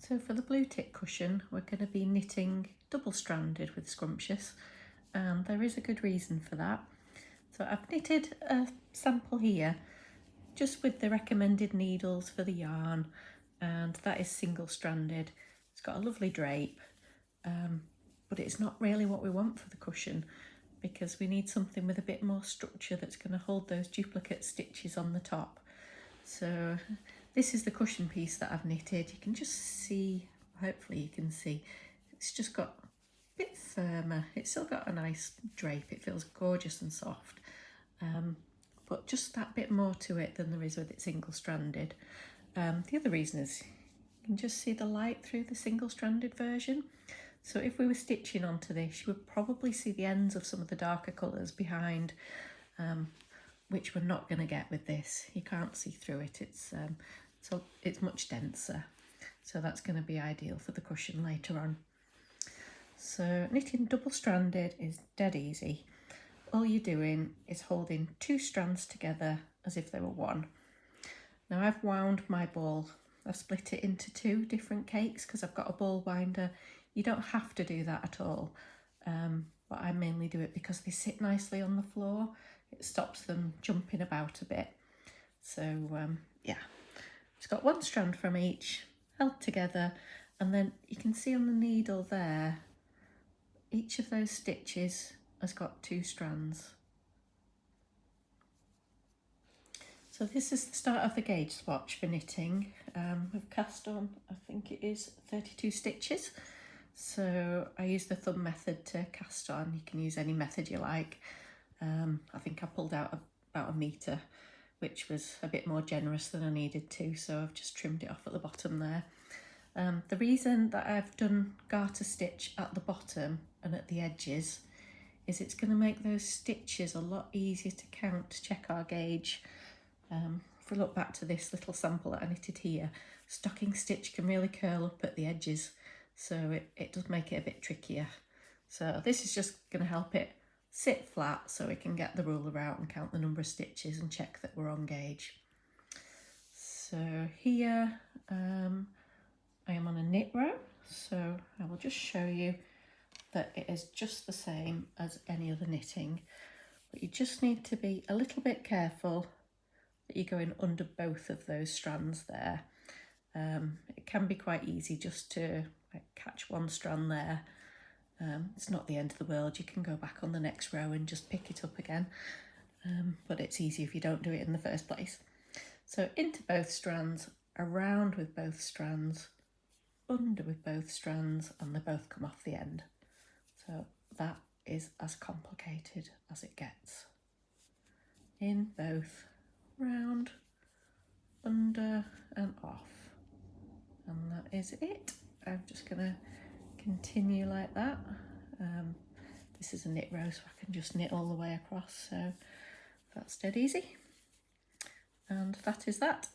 So for the blue tick cushion, we're going to be knitting double-stranded with Scrumptious, and there is a good reason for that. So I've knitted a sample here just with the recommended needles for the yarn, and that is single-stranded. It's got a lovely drape, but it's not really what we want for the cushion, because we need something with a bit more structure that's going to hold those duplicate stitches on the top. So this is the cushion piece that I've knitted. You can just see, hopefully you can see, it's just got a bit firmer. It's still got a nice drape. It feels gorgeous and soft, but just that bit more to it than there is with it single-stranded. The other reason is you can just see the light through the single-stranded version. So if we were stitching onto this, you would probably see the ends of some of the darker colours behind, which we're not going to get with this. You can't see through it. It's much denser, so that's going to be ideal for the cushion later on. So knitting double-stranded is dead easy. All you're doing is holding 2 strands together as if they were one. Now I've wound my ball. I've split it into 2 different cakes because I've got a ball winder. You don't have to do that at all, but I mainly do it because they sit nicely on the floor. It stops them jumping about a bit. So yeah, it's got 1 strand from each held together, and then you can see on the needle there, each of those stitches has got 2 strands. So this is the start of the gauge swatch for knitting. We've cast on, I think it is 32 stitches. So I use the thumb method to cast on. You can use any method you like. I think I pulled out about a metre, which was a bit more generous than I needed to, so I've just trimmed it off at the bottom there. The reason that I've done garter stitch at the bottom and at the edges is it's going to make those stitches a lot easier to count, to check our gauge. If we look back to this little sample that I knitted here, stocking stitch can really curl up at the edges, so it does make it a bit trickier. So this is just going to help it sit flat so we can get the ruler out and count the number of stitches and check that we're on gauge. So here I am on a knit row, so I will just show you that it is just the same as any other knitting, but you just need to be a little bit careful that you're going under both of those strands there. It can be quite easy just to catch 1 strand there. It's not the end of the world. You can go back on the next row and just pick it up again, but it's easy if you don't do it in the first place. So into both strands, around with both strands, under with both strands, and they both come off the end. So that is as complicated as it gets. In both, round, under and off, and that is it. I'm just going to continue like that. This is a knit row, so I can just knit all the way across, so that's dead easy. And that is that.